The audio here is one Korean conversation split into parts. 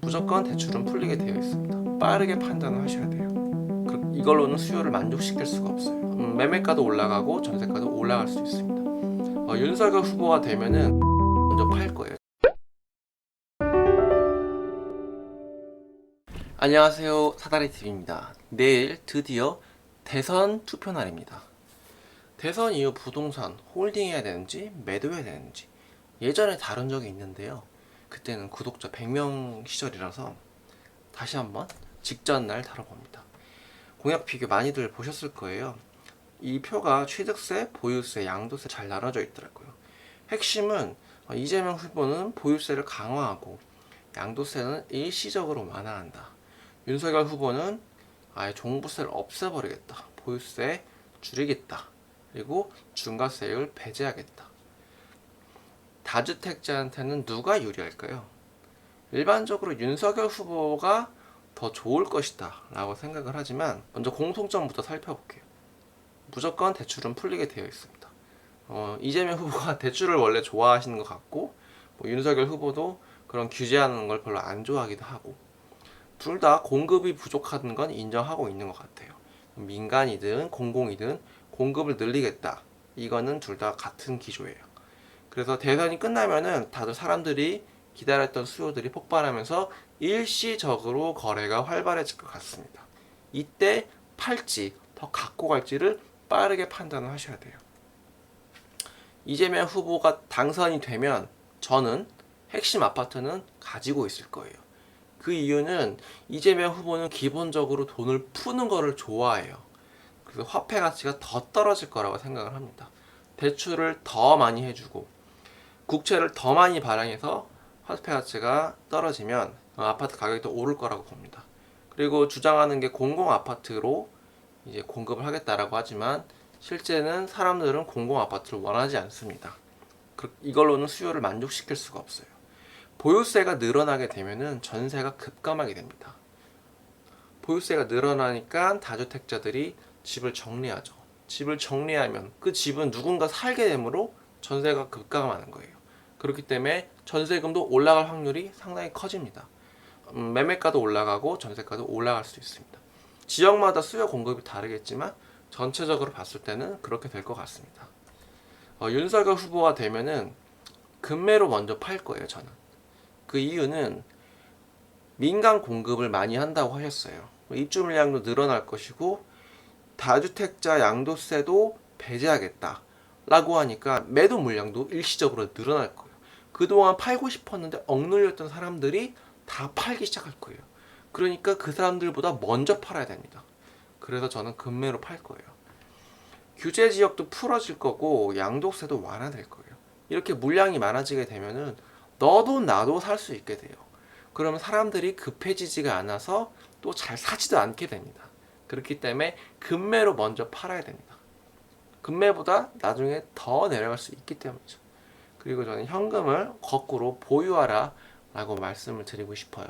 무조건 대출은 풀리게 되어 있습니다. 빠르게 판단을 하셔야 돼요. 이걸로는 수요를 만족시킬 수가 없어요. 매매가도 올라가고 전세가도 올라갈 수 있습니다. 윤석열 후보가 되면은 먼저 팔 거예요. 안녕하세요, 사다리TV입니다. 내일 드디어 대선 투표 날입니다. 대선 이후 부동산 홀딩해야 되는지 매도해야 되는지 예전에 다룬 적이 있는데요. 그때는 구독자 100명 시절이라서 다시 한번 직전 날 다뤄봅니다. 공약 비교 많이들 보셨을 거예요. 이 표가 취득세, 보유세, 양도세 잘 나눠져 있더라고요. 핵심은 이재명 후보는 보유세를 강화하고 양도세는 일시적으로 완화한다. 윤석열 후보는 아예 종부세를 없애버리겠다. 보유세 줄이겠다. 그리고 중과세율 배제하겠다. 다주택자한테는 누가 유리할까요? 일반적으로 윤석열 후보가 더 좋을 것이다 라고 생각을 하지만 먼저 공통점부터 살펴볼게요. 무조건 대출은 풀리게 되어 있습니다. 이재명 후보가 대출을 원래 좋아하시는 것 같고 윤석열 후보도 그런 규제하는 걸 별로 안 좋아하기도 하고 둘 다 공급이 부족한 건 인정하고 있는 것 같아요. 민간이든 공공이든 공급을 늘리겠다. 이거는 둘 다 같은 기조예요. 그래서 대선이 끝나면은 다들 사람들이 기다렸던 수요들이 폭발하면서 일시적으로 거래가 활발해질 것 같습니다. 이때 팔지 더 갖고 갈지를 빠르게 판단을 하셔야 돼요. 이재명 후보가 당선이 되면 저는 핵심 아파트는 가지고 있을 거예요. 그 이유는 이재명 후보는 기본적으로 돈을 푸는 거를 좋아해요. 그래서 화폐 가치가 더 떨어질 거라고 생각을 합니다. 대출을 더 많이 해주고 국채를 더 많이 발행해서 화폐 가치가 떨어지면 아파트 가격이 더 오를 거라고 봅니다. 그리고 주장하는 게 공공 아파트로 이제 공급을 하겠다라고 하지만 실제는 사람들은 공공 아파트를 원하지 않습니다. 이걸로는 수요를 만족시킬 수가 없어요. 보유세가 늘어나게 되면은 전세가 급감하게 됩니다. 보유세가 늘어나니까 다주택자들이 집을 정리하죠. 집을 정리하면 그 집은 누군가 살게 되므로 전세가 급감하는 거예요. 그렇기 때문에 전세금도 올라갈 확률이 상당히 커집니다. 매매가도 올라가고 전세가도 올라갈 수 있습니다. 지역마다 수요 공급이 다르겠지만 전체적으로 봤을 때는 그렇게 될 것 같습니다. 윤석열 후보가 되면은 급매로 먼저 팔 거예요, 저는. 그 이유는 민간 공급을 많이 한다고 하셨어요. 입주 물량도 늘어날 것이고 다주택자 양도세도 배제하겠다 라고 하니까 매도 물량도 일시적으로 늘어날 거예요. 그동안 팔고 싶었는데 억눌렸던 사람들이 다 팔기 시작할 거예요. 그러니까 그 사람들보다 먼저 팔아야 됩니다. 그래서 저는 급매로 팔 거예요. 규제 지역도 풀어질 거고 양도세도 완화될 거예요. 이렇게 물량이 많아지게 되면은 너도 나도 살 수 있게 돼요. 그러면 사람들이 급해지지가 않아서 또 잘 사지도 않게 됩니다. 그렇기 때문에 급매로 먼저 팔아야 됩니다. 급매보다 나중에 더 내려갈 수 있기 때문이죠. 그리고 저는 현금을 거꾸로 보유하라 라고 말씀을 드리고 싶어요.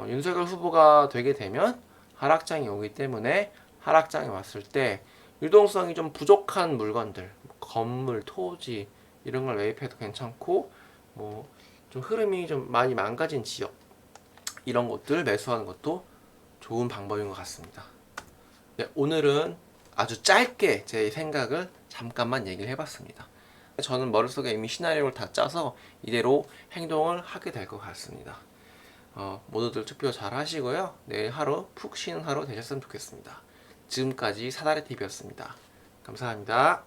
윤석열 후보가 되게 되면 하락장이 오기 때문에 하락장이 왔을 때 유동성이 좀 부족한 물건들, 건물, 토지 이런 걸 매입해도 괜찮고 좀 흐름이 좀 많이 망가진 지역 이런 곳들 매수하는 것도 좋은 방법인 것 같습니다. 네, 오늘은 아주 짧게 제 생각을 잠깐만 얘기를 해봤습니다. 저는 머릿속에 이미 시나리오를 다 짜서 이대로 행동을 하게 될 것 같습니다. 모두들 투표 잘 하시고요. 내일 하루 푹 쉬는 하루 되셨으면 좋겠습니다. 지금까지 사다리TV였습니다. 감사합니다.